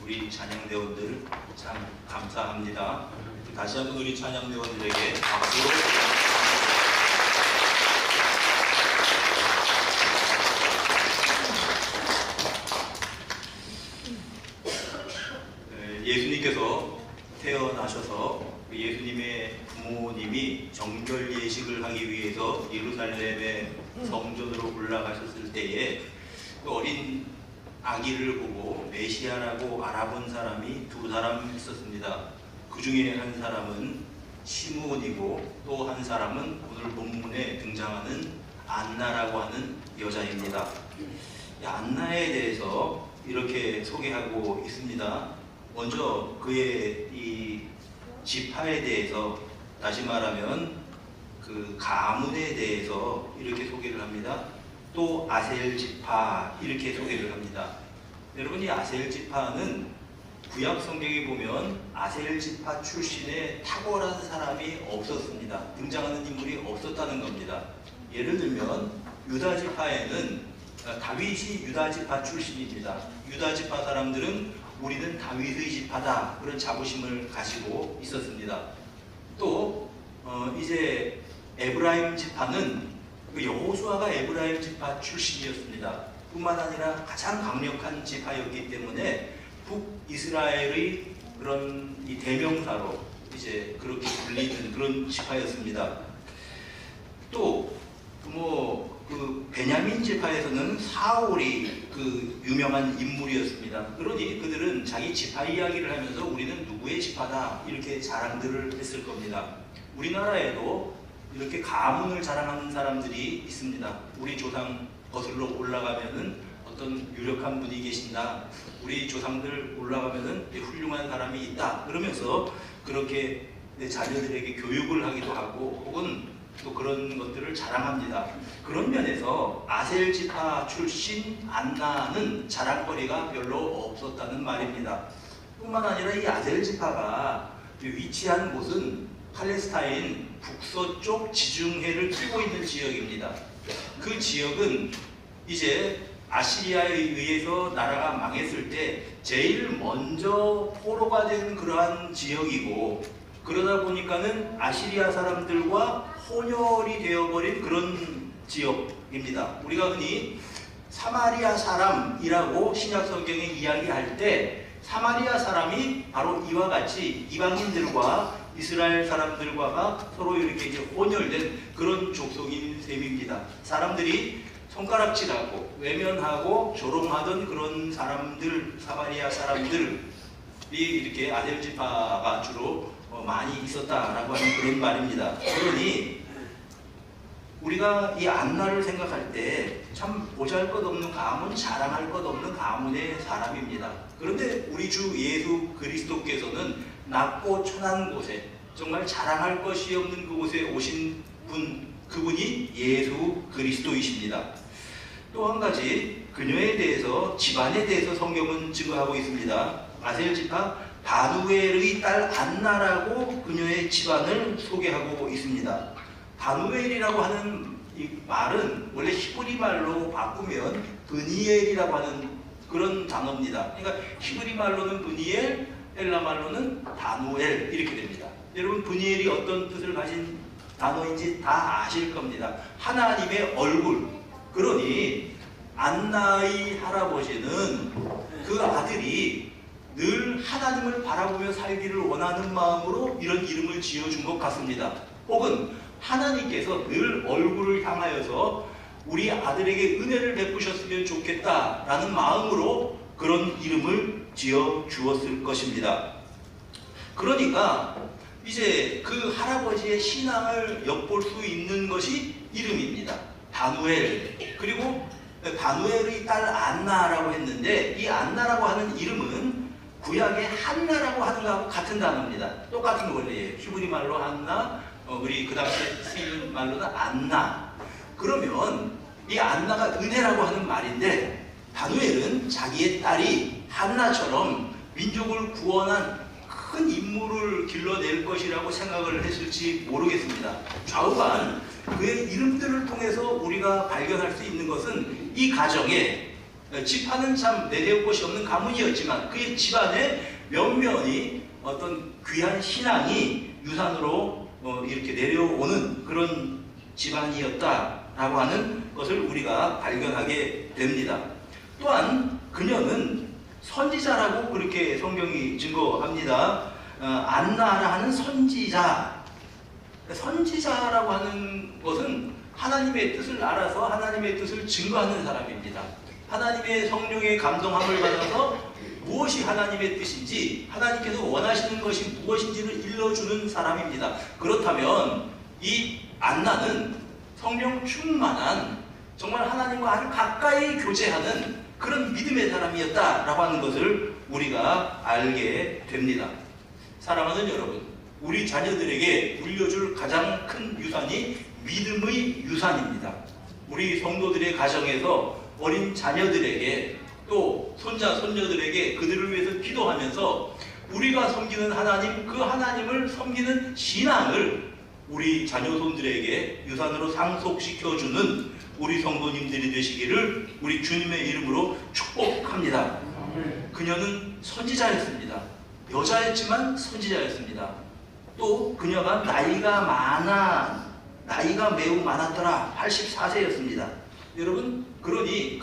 우리 찬양대원들 참 감사합니다. 다시 한번 우리 찬양대원들에게 박수로 예수님께서 태어나셔서 예수님의 부모님이 정결 예식을 하기 위해서 예루살렘의 성전으로 올라가셨을 때에 그 어린 아기를 보고 메시아라고 알아본 사람이 두 사람 있었습니다. 그 중에 한 사람은 시므온이고 또 한 사람은 오늘 본문에 등장하는 안나라고 하는 여자입니다. 안나에 대해서 이렇게 소개하고 있습니다. 먼저 그의 이 지파에 대해서, 다시 말하면 그 가문에 대해서 이렇게 소개를 합니다. 또 아셀 지파 이렇게 소개를 합니다. 여러분, 이 아셀 지파는 구약 성경에 보면 아셀 지파 출신의 탁월한 사람이 없었습니다. 등장하는 인물이 없었다는 겁니다. 예를 들면 유다 지파에는 다윗이 유다 지파 출신입니다. 유다 지파 사람들은 우리는 다윗의 지파다, 그런 자부심을 가지고 있었습니다. 또 이제 에브라임 지파는 여호수아가 에브라임 지파 출신이었습니다. 뿐만 아니라 가장 강력한 지파였기 때문에 북이스라엘의 그런 이 대명사로 이제 그렇게 불리는 그런 지파였습니다. 또 그 베냐민 지파에서는 사울이 그 유명한 인물이었습니다. 그러니 그들은 자기 지파 이야기를 하면서 우리는 누구의 지파다 이렇게 자랑들을 했을 겁니다. 우리나라에도 이렇게 가문을 자랑하는 사람들이 있습니다. 우리 조상 거슬러 올라가면은 어떤 유력한 분이 계신다, 우리 조상들 올라가면은 훌륭한 사람이 있다, 그러면서 그렇게 내 자녀들에게 교육을 하기도 하고 혹은 또 그런 것들을 자랑합니다. 그런 면에서 아셀 지파 출신 안나는 자랑거리가 별로 없었다는 말입니다. 뿐만 아니라 이 아셀 지파가 위치한 곳은 팔레스타인 북서쪽 지중해를 끼고 있는 지역입니다. 그 지역은 이제 아시리아에 의해서 나라가 망했을 때 제일 먼저 포로가 된 그러한 지역이고, 그러다 보니까는 아시리아 사람들과 혼혈이 되어버린 그런 지역입니다. 우리가 흔히 사마리아 사람이라고 신약 성경에 이야기할 때 사마리아 사람이 바로 이와 같이 이방인들과 이스라엘 사람들과가 서로 이렇게 이제 혼혈된 그런 족속인 셈입니다. 사람들이 손가락질하고 외면하고 조롱하던 그런 사람들, 사마리아 사람들이 이렇게 아셀 지파가 주로 많이 있었다라고 하는 그런 말입니다. 그러니 우리가 이 안나를 생각할 때 참 보잘것없는 가문, 자랑할 것 없는 가문의 사람입니다. 그런데 우리 주 예수 그리스도께서는 낮고 천한 곳에 정말 자랑할 것이 없는 그곳에 오신 분, 그분이 예수 그리스도이십니다. 또 한 가지 그녀에 대해서, 집안에 대해서 성경은 증거하고 있습니다. 아셀 지파 바누엘의 딸 안나라고 그녀의 집안을 소개하고 있습니다. 바누엘이라고 하는 이 말은 원래 히브리 말로 바꾸면 브니엘이라고 하는 그런 단어입니다. 그러니까 히브리 말로는 브니엘, 헬라 말로는 바누엘 이렇게 됩니다. 여러분, 브니엘이 어떤 뜻을 가진 단어인지 다 아실 겁니다. 하나님의 얼굴. 그러니 안나의 할아버지는 그 아들이 늘 하나님을 바라보며 살기를 원하는 마음으로 이런 이름을 지어준 것 같습니다. 혹은 하나님께서 늘 얼굴을 향하여서 우리 아들에게 은혜를 베푸셨으면 좋겠다라는 마음으로 그런 이름을 지어 주었을 것입니다. 그러니까 이제 그 할아버지의 신앙을 엿볼 수 있는 것이 이름입니다. 바누엘. 그리고 바누엘의 딸 안나라고 했는데, 이 안나라고 하는 이름은 구약의 한나라고 하는 것하고 같은 단어입니다. 똑같은 원리예요. 히브리 말로 한나, 우리 그 당시에 쓰이는 말로는 안나. 그러면 이 안나가 은혜라고 하는 말인데, 바누엘은 자기의 딸이 한나처럼 민족을 구원한 큰 인물을 길러낼 것이라고 생각을 했을지 모르겠습니다. 좌우간 그의 이름들을 통해서 우리가 발견할 수 있는 것은 이 가정에 집안은 참 내세울 곳이 없는 가문이었지만 그 집안에 면면이 어떤 귀한 신앙이 유산으로 이렇게 내려오는 그런 집안이었다라고 하는 것을 우리가 발견하게 됩니다. 또한 그녀는 선지자라고 그렇게 성경이 증거합니다. 안나라 하는 선지자. 선지자라고 하는 것은 하나님의 뜻을 알아서 하나님의 뜻을 증거하는 사람입니다. 하나님의 성령의 감동함을 받아서 무엇이 하나님의 뜻인지, 하나님께서 원하시는 것이 무엇인지를 일러주는 사람입니다. 그렇다면 이 안나는 성령 충만한, 정말 하나님과 아주 가까이 교제하는 그런 믿음의 사람이었다라고 하는 것을 우리가 알게 됩니다. 사랑하는 여러분, 우리 자녀들에게 물려줄 가장 큰 유산이 믿음의 유산입니다. 우리 성도들의 가정에서 어린 자녀들에게 또 손자, 손녀들에게 그들을 위해서 기도하면서 우리가 섬기는 하나님, 그 하나님을 섬기는 신앙을 우리 자녀손들에게 유산으로 상속시켜주는 우리 성도님들이 되시기를 우리 주님의 이름으로 축복합니다. 그녀는 선지자였습니다. 여자였지만 선지자였습니다. 또 그녀가 나이가 매우 많았더라. 84세였습니다. 여러분, 그러니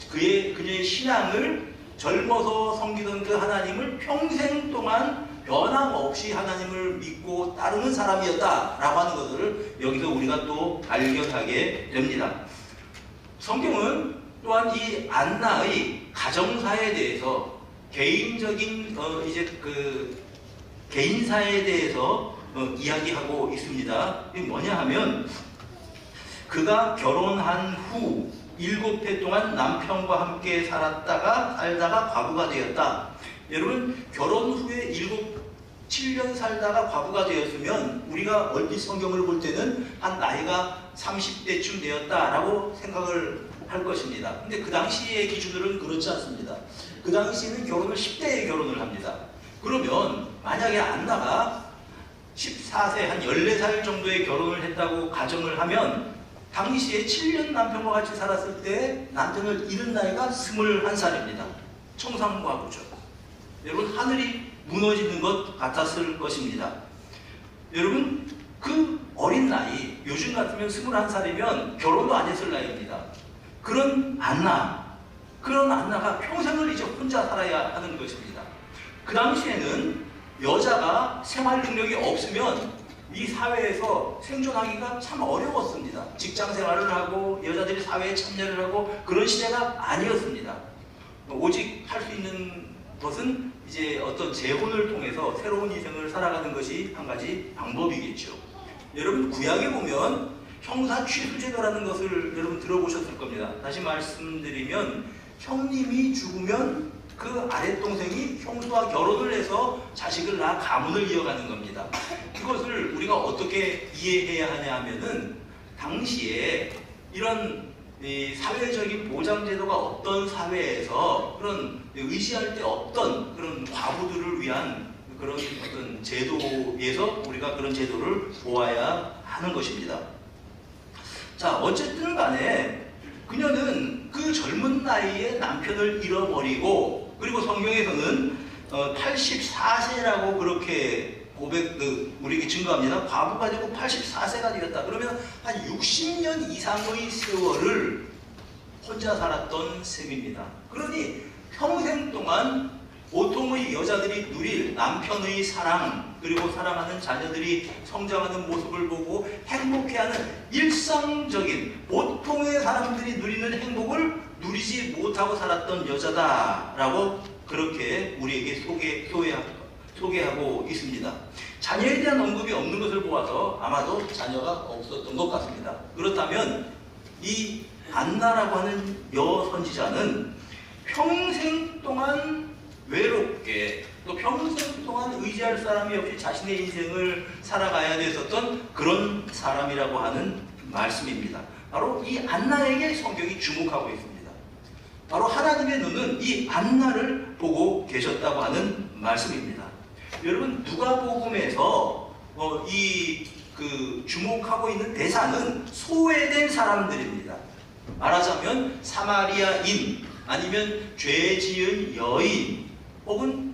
그녀의 신앙을 젊어서 섬기던 그 하나님을 평생 동안 변함없이 하나님을 믿고 따르는 사람이었다라고 하는 것을 여기서 우리가 또 발견하게 됩니다. 성경은 또한 이 안나의 가정사에 대해서 개인적인 개인사에 대해서 이야기하고 있습니다. 이게 뭐냐 하면 그가 결혼한 후 7해 동안 남편과 함께 살다가 과부가 되었다. 여러분, 결혼 후에 7년 살다가 과부가 되었으면 우리가 얼핏 성경을 볼 때는 한 나이가 30대쯤 되었다라고 생각을 할 것입니다. 근데 그 당시의 기준으로는 그렇지 않습니다. 그 당시에는 결혼을 10대에 결혼을 합니다. 그러면 만약에 안나가 14세, 한 14살 정도의 결혼을 했다고 가정을 하면 당시에 7년 남편과 같이 살았을 때 남편을 잃은 나이가 21살입니다. 청산과부죠. 여러분, 하늘이 무너지는 것 같았을 것입니다. 여러분, 그 어린 나이, 요즘 같으면 21살이면 결혼도 안 했을 나이입니다. 그런 안나가 평생을 이제 혼자 살아야 하는 것입니다. 그 당시에는 여자가 생활 능력이 없으면 이 사회에서 생존하기가 참 어려웠습니다. 직장 생활을 하고 여자들이 사회에 참여를 하고 그런 시대가 아니었습니다. 오직 할 수 있는 것은 이제 어떤 재혼을 통해서 새로운 인생을 살아가는 것이 한 가지 방법이겠죠. 여러분, 구약에 보면 형사 취수제도라는 것을 여러분 들어보셨을 겁니다. 다시 말씀드리면 형님이 죽으면 그 아랫동생이 형수와 결혼을 해서 자식을 낳아 가문을 이어가는 겁니다. 그것을 우리가 어떻게 이해해야 하냐 하면은 당시에 이런 사회적인 보장제도가 없던 사회에서 그런 의지할 데 없던 그런 과부들을 위한 그런 어떤 제도에서 우리가 그런 제도를 보아야 하는 것입니다. 자, 어쨌든 간에 그녀는 그 젊은 나이에 남편을 잃어버리고, 그리고 성경에서는 84세라고 그렇게 우리에게 증거합니다. 과부가 되고 84세가 되었다. 그러면 한 60년 이상의 세월을 혼자 살았던 셈입니다. 그러니 평생 동안 보통의 여자들이 누릴 남편의 사랑, 그리고 사랑하는 자녀들이 성장하는 모습을 보고 행복해하는 일상적인 보통의 사람들이 누리는 행복을 누리지 못하고 살았던 여자다라고 그렇게 우리에게 소개하고 있습니다. 자녀에 대한 언급이 없는 것을 보아서 아마도 자녀가 없었던 것 같습니다. 그렇다면 이 안나라고 하는 여선지자는 평생 동안 외롭게, 또 평생 동안 의지할 사람이 없이 자신의 인생을 살아가야 됐었던 그런 사람이라고 하는 말씀입니다. 바로 이 안나에게 성경이 주목하고 있습니다. 바로 하나님의 눈은 이 안나를 보고 계셨다고 하는 말씀입니다. 여러분, 누가복음에서 주목하고 있는 대상은 소외된 사람들입니다. 말하자면 사마리아인, 아니면 죄 지은 여인, 혹은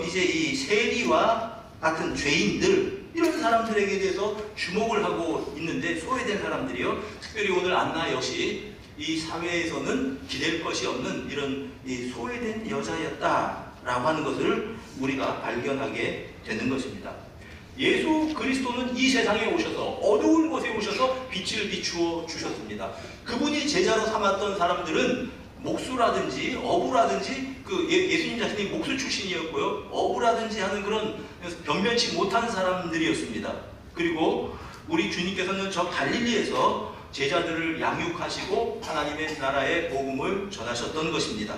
이제 이 세리와 같은 죄인들, 이런 사람들에게 대해서 주목을 하고 있는데, 소외된 사람들이요. 특별히 오늘 안나 역시 이 사회에서는 기댈 것이 없는 이런 이 소외된 여자였다라고 하는 것을 우리가 발견하게 되는 것입니다. 예수 그리스도는 이 세상에 오셔서, 어두운 곳에 오셔서 빛을 비추어 주셨습니다. 그분이 제자로 삼았던 사람들은 목수라든지 어부라든지, 예수님 자신이 목수 출신이었고요, 어부라든지 하는 그런 변변치 못한 사람들이었습니다. 그리고 우리 주님께서는 저 갈릴리에서 제자들을 양육하시고 하나님의 나라의 복음을 전하셨던 것입니다.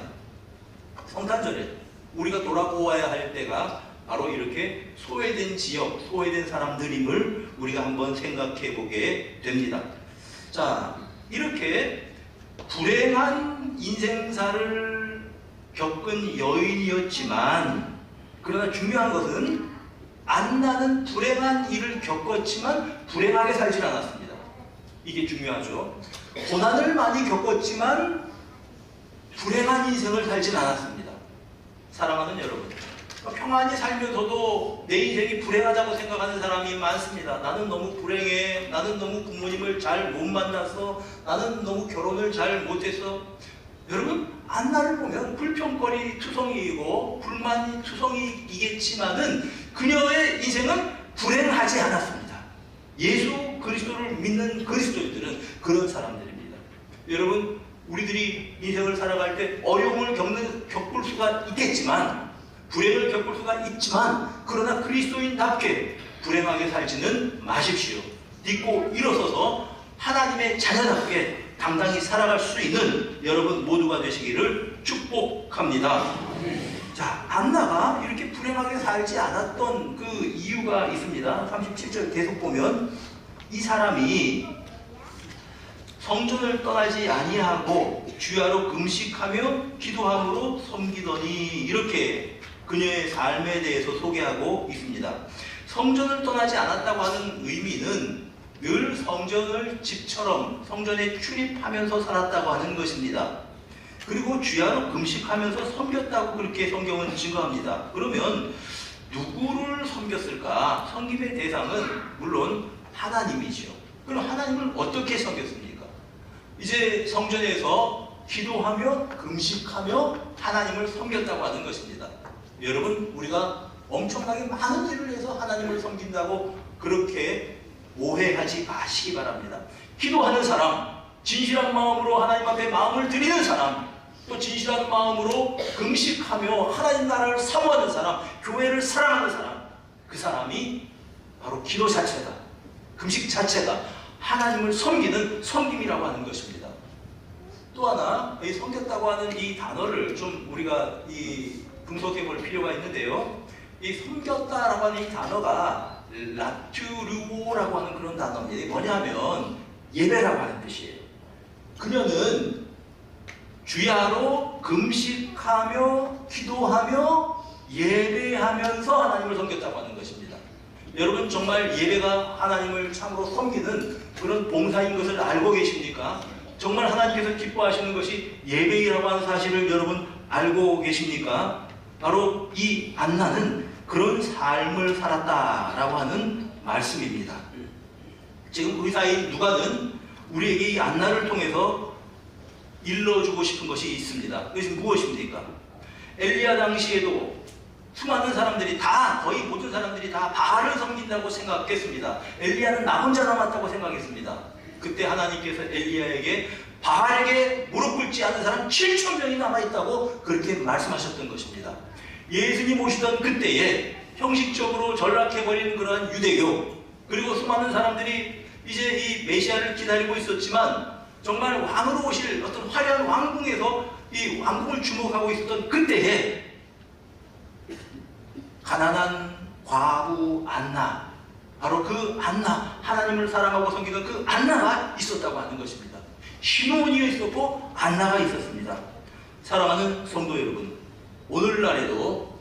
성탄절에 우리가 돌아보아야 할 때가 바로 이렇게 소외된 지역, 소외된 사람들임을 우리가 한번 생각해 보게 됩니다. 자, 이렇게 불행한 인생사를 겪은 여인이었지만, 그러나 중요한 것은 안나는 불행한 일을 겪었지만 불행하게 살질 않았습니다. 이게 중요하죠. 고난을 많이 겪었지만 불행한 인생을 살진 않았습니다. 사랑하는 여러분, 평안히 살면서도 내 인생이 불행하다고 생각하는 사람이 많습니다. 나는 너무 불행해, 나는 너무 부모님을 잘 못 만나서, 나는 너무 결혼을 잘 못해서. 여러분, 안나를 보면 불평거리 투성이이고 불만이 투성이이겠지만은 그녀의 인생은 불행하지 않았습니다. 예수 그리스도를 믿는 그리스도인들은 그런 사람들입니다. 여러분, 우리들이 인생을 살아갈 때 어려움을 겪을 수가 있겠지만, 불행을 겪을 수가 있지만, 그러나 그리스도인답게 불행하게 살지는 마십시오. 믿고 일어서서 하나님의 자녀답게 당당히 살아갈 수 있는 여러분 모두가 되시기를 축복합니다. 자, 안나가 이렇게 불행하게 살지 않았던 그 이유가 있습니다. 37절 계속 보면, 이 사람이 성전을 떠나지 아니하고 주야로 금식하며 기도함으로 섬기더니, 이렇게 그녀의 삶에 대해서 소개하고 있습니다. 성전을 떠나지 않았다고 하는 의미는 늘 성전을 집처럼 성전에 출입하면서 살았다고 하는 것입니다. 그리고 주야로 금식하면서 섬겼다고 그렇게 성경은 증거합니다. 그러면 누구를 섬겼을까? 섬김의 대상은 물론 하나님이죠. 그럼 하나님을 어떻게 섬겼습니까? 이제 성전에서 기도하며 금식하며 하나님을 섬겼다고 하는 것입니다. 여러분, 우리가 엄청나게 많은 일을 해서 하나님을 섬긴다고 그렇게 오해하지 마시기 바랍니다. 기도하는 사람, 진실한 마음으로 하나님 앞에 마음을 드리는 사람, 또 진실한 마음으로 금식하며 하나님 나라를 사모하는 사람, 교회를 사랑하는 사람, 그 사람이 바로 기도 자체다, 금식 자체다, 하나님을 섬기는 섬김이라고 하는 것입니다. 또 하나, 이 섬겼다고 하는 이 단어를 좀 우리가 분석해 볼 필요가 있는데요. 이 섬겼다라고 하는 이 단어가 라투르오라고 하는 그런 단어입니다. 이게 뭐냐면 예배라고 하는 뜻이에요. 그녀는 주야로 금식하며 기도하며 예배하면서 하나님을 섬겼다고 하는 것입니다. 여러분, 정말 예배가 하나님을 참으로 섬기는 그런 봉사인 것을 알고 계십니까? 정말 하나님께서 기뻐하시는 것이 예배이라고 하는 사실을 여러분 알고 계십니까? 바로 이 안나는 그런 삶을 살았다라고 하는 말씀입니다. 지금 의사인 누가는 우리에게 이 안나를 통해서 일러주고 싶은 것이 있습니다. 그것이 무엇입니까? 엘리야 당시에도 수많은 사람들이 다, 거의 모든 사람들이 다 바알을 섬긴다고 생각했습니다. 엘리야는 나 혼자 남았다고 생각했습니다. 그때 하나님께서 엘리야에게 바알에게 무릎 꿇지 않은 사람 7,000명이 남아있다고 그렇게 말씀하셨던 것입니다. 예수님 오시던 그때에 형식적으로 전락해버린 그러한 유대교, 그리고 수많은 사람들이 이제 이 메시아를 기다리고 있었지만, 정말 왕으로 오실 어떤 화려한 왕궁에서 이 왕궁을 주목하고 있었던 그때에 가난한 과부 안나, 바로 그 안나, 하나님을 사랑하고 섬기는 그 안나가 있었다고 하는 것입니다. 시므온이 있었고 안나가 있었습니다. 사랑하는 성도 여러분, 오늘날에도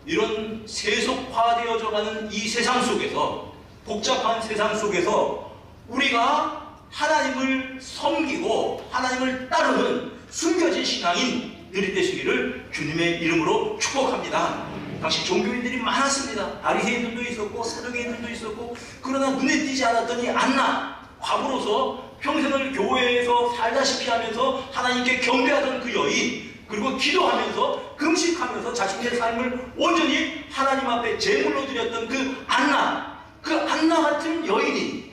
이런 세속화되어져 가는 이 세상 속에서, 복잡한 세상 속에서 우리가 하나님을 섬기고 하나님을 따르는 숨겨진 신앙인들이 되시기를 주님의 이름으로 축복합니다. 당시 종교인들이 많았습니다. 바리새인들도 있었고 사두개인들도 있었고, 그러나 눈에 띄지 않았더니 안나, 과부로서 평생을 교회에서 살다시피 하면서 하나님께 경배하던 그 여인, 그리고 기도하면서 금식하면서 자신의 삶을 온전히 하나님 앞에 제물로 드렸던 그 안나 같은 여인이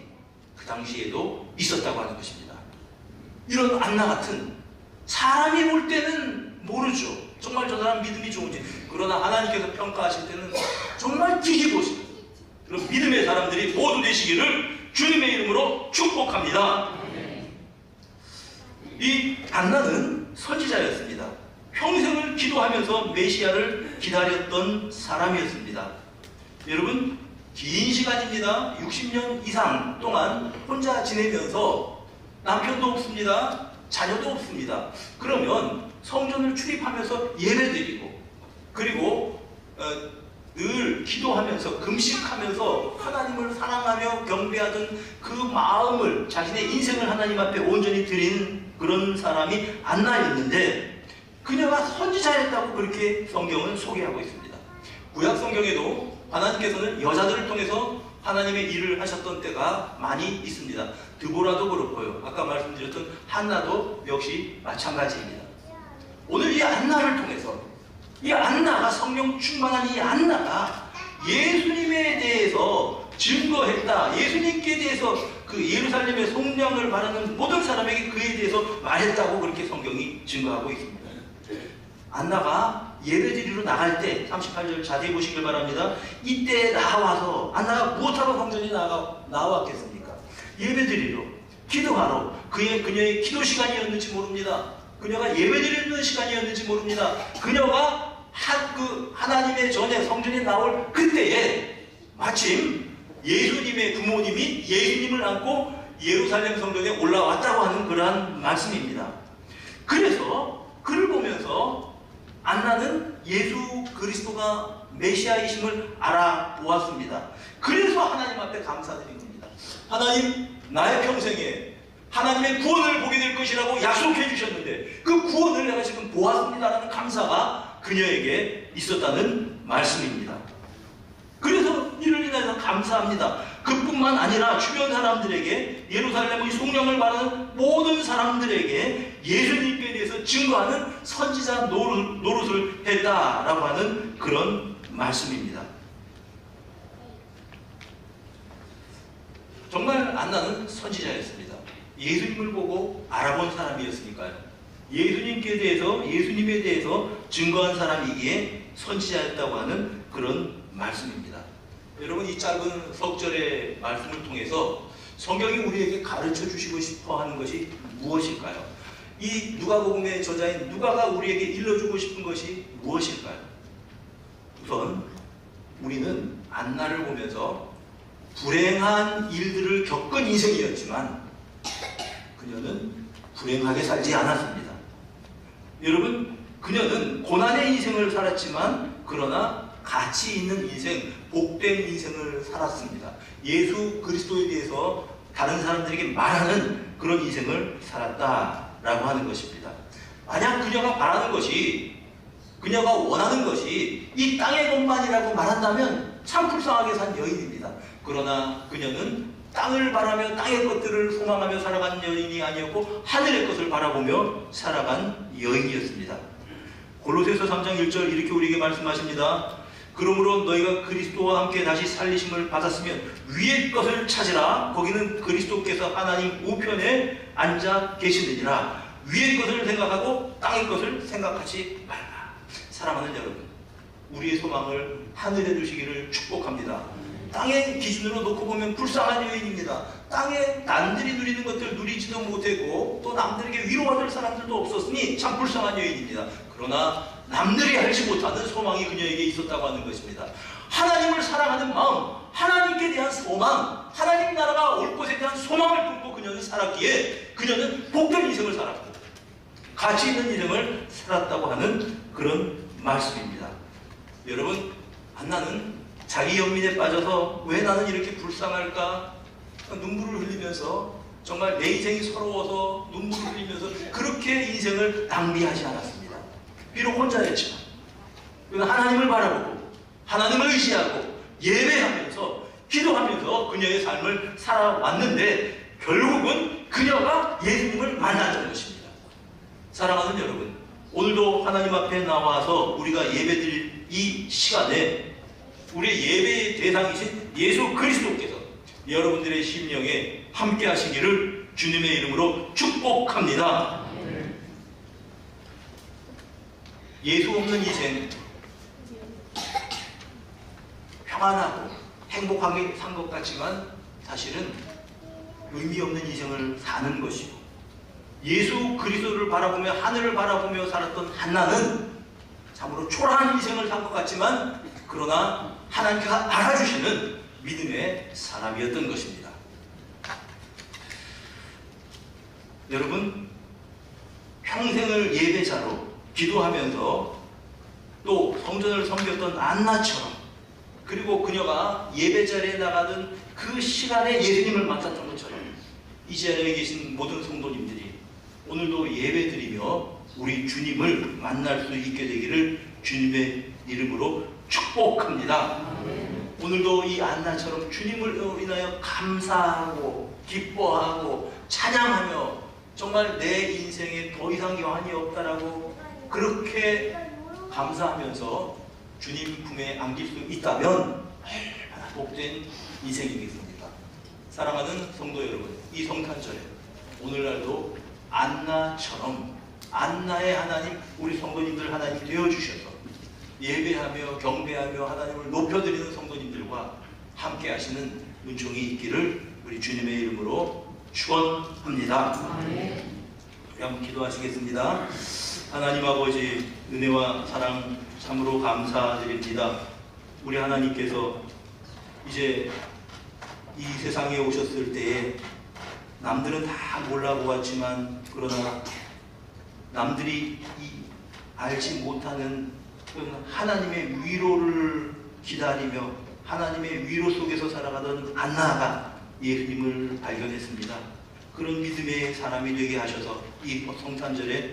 그 당시에도 있었다고 하는 것입니다. 이런 안나 같은, 사람이 볼 때는 모르죠. 정말 저 사람 믿음이 좋은지. 그러나 하나님께서 평가하실 때는 정말 뒤집어지는 그런 믿음의 사람들이 모두 되시기를 주님의 이름으로 축복합니다. 이 안나는 선지자였습니다. 평생을 기도하면서 메시아를 기다렸던 사람이었습니다. 여러분, 긴 시간입니다. 60년 이상 동안 혼자 지내면서 남편도 없습니다. 자녀도 없습니다. 그러면 성전을 출입하면서 예배드리고, 그리고 늘 기도하면서 금식하면서 하나님을 사랑하며 경배하던 그 마음을, 자신의 인생을 하나님 앞에 온전히 드린 그런 사람이 안나였는데, 그녀가 선지자였다고 그렇게 성경은 소개하고 있습니다. 구약 성경에도 하나님께서는 여자들을 통해서 하나님의 일을 하셨던 때가 많이 있습니다. 드보라도 그렇고요. 아까 말씀드렸던 한나도 역시 마찬가지입니다. 오늘 이 안나를 통해서, 이 안나가, 성령 충만한 이 안나가 예수님에 대해서 증거했다. 예수님께 대해서 그 예루살렘의 속량을 바라는 모든 사람에게 그에 대해서 말했다고 그렇게 성경이 증거하고 있습니다. 안나가 예배드리러 나갈 때 38절 자세히 보시길 바랍니다. 이때 나와서, 안나가 무엇하러 성전에 나왔겠습니까? 예배드리러, 기도하러. 그녀의 기도 시간이었는지 모릅니다. 그녀가 예배드리는 시간이었는지 모릅니다. 그녀가 하나님의 전에 성전에 나올 그때에 마침 예수님의 부모님이 예수님을 안고 예루살렘 성전에 올라왔다고 하는 그러한 말씀입니다. 그래서 그를 보면서 안나는 예수 그리스도가 메시아이심을 알아보았습니다. 그래서 하나님 앞에 감사드린 겁니다. 하나님, 나의 평생에 하나님의 구원을 보게 될 것이라고 약속해 주셨는데 그 구원을 내가 지금 보았습니다라는 감사가 그녀에게 있었다는 말씀입니다. 그래서 이를 인해서 감사합니다. 그뿐만 아니라 주변 사람들에게, 예루살렘의 속량을 바라는 모든 사람들에게 예수님께 대해서 증거하는 선지자 노릇을 했다라고 하는 그런 말씀입니다. 정말 안나는 선지자였습니다. 예수님을 보고 알아본 사람이었으니까요. 예수님에 대해서 증거한 사람이기에 선지자였다고 하는 그런 말씀입니다. 여러분, 이 짧은 석절의 말씀을 통해서 성경이 우리에게 가르쳐 주시고 싶어 하는 것이 무엇일까요? 이 누가복음의 저자인 누가가 우리에게 일러주고 싶은 것이 무엇일까요? 우선 우리는 안나를 보면서 불행한 일들을 겪은 인생이었지만 그녀는 불행하게 살지 않았습니다. 여러분, 그녀는 고난의 인생을 살았지만 그러나 가치 있는 인생, 복된 인생을 살았습니다. 예수 그리스도에 대해서 다른 사람들에게 말하는 그런 인생을 살았다라고 하는 것입니다. 만약 그녀가 바라는 것이, 그녀가 원하는 것이 이 땅의 것만이라고 말한다면 참 불쌍하게 산 여인입니다. 그러나 그녀는 땅을 바라며 땅의 것들을 소망하며 살아간 여인이 아니었고 하늘의 것을 바라보며 살아간 여인이었습니다. 골로새서 3장 1절 이렇게 우리에게 말씀하십니다. 그러므로 너희가 그리스도와 함께 다시 살리심을 받았으면 위의 것을 찾으라. 거기는 그리스도께서 하나님 우편에 앉아 계시느니라. 위의 것을 생각하고 땅의 것을 생각하지 말라. 사랑하는 여러분, 우리의 소망을 하늘에 두시기를 축복합니다. 땅의 기준으로 놓고 보면 불쌍한 여인입니다. 땅에 남들이 누리는 것들 누리지도 못하고 또 남들에게 위로받을 사람들도 없었으니 참 불쌍한 여인입니다. 그러나 남들이 알지 못하는 소망이 그녀에게 있었다고 하는 것입니다. 하나님을 사랑하는 마음, 하나님께 대한 소망, 하나님 나라가 올 것에 대한 소망을 품고 그녀는 살았기에 그녀는 복된 인생을 살았고 가치 있는 인생을 살았다고 하는 그런 말씀입니다. 여러분, 안나는 자기 연민에 빠져서 왜 나는 이렇게 불쌍할까 눈물을 흘리면서 정말 내 인생이 서러워서 눈물을 흘리면서 그렇게 인생을 낭비하지 않았습니다. 비록 혼자였지만 그는 하나님을 바라보고 하나님을 의지하고 예배하면서 기도하면서 그녀의 삶을 살아왔는데 결국은 그녀가 예수님을 만났던 것입니다. 사랑하는 여러분, 오늘도 하나님 앞에 나와서 우리가 예배드릴 이 시간에 우리의 예배의 대상이신 예수 그리스도께서 여러분들의 심령에 함께 하시기를 주님의 이름으로 축복합니다. 예수 없는 인생, 평안하고 행복하게 산 것 같지만 사실은 의미 없는 인생을 사는 것이고, 예수 그리스도를 바라보며 하늘을 바라보며 살았던 한나는 참으로 초라한 인생을 산 것 같지만 그러나 하나님께서 알아주시는 믿음의 사람이었던 것입니다. 여러분, 평생을 예배자로 기도하면서 또 성전을 섬겼던 안나처럼, 그리고 그녀가 예배자리에 나가던 그 시간에 예수님을 만났던 것처럼 이 자리에 계신 모든 성도님들이 오늘도 예배드리며 우리 주님을 만날 수 있게 되기를 주님의 이름으로 축복합니다. 오늘도 이 안나처럼 주님을 인하여 감사하고 기뻐하고 찬양하며 정말 내 인생에 더 이상 여한이 없다라고 그렇게 감사하면서 주님 품에 안길 수 있다면 얼마나 복된 인생이겠습니까? 사랑하는 성도 여러분, 이 성탄절에 오늘날도 안나처럼 안나의 하나님, 우리 성도님들 하나님 되어주셔서 예배하며 경배하며 하나님을 높여드리는 성도님들과 함께 하시는 은총이 있기를 우리 주님의 이름으로 축원합니다. 우리 한번 기도하시겠습니다. 하나님 아버지, 은혜와 사랑 참으로 감사드립니다. 우리 하나님께서 이제 이 세상에 오셨을 때에 남들은 다 몰라보았지만 그러나 남들이 알지 못하는 하나님의 위로를 기다리며 하나님의 위로 속에서 살아가던 안나가 예수님을 발견했습니다. 그런 믿음의 사람이 되게 하셔서 이 성탄절에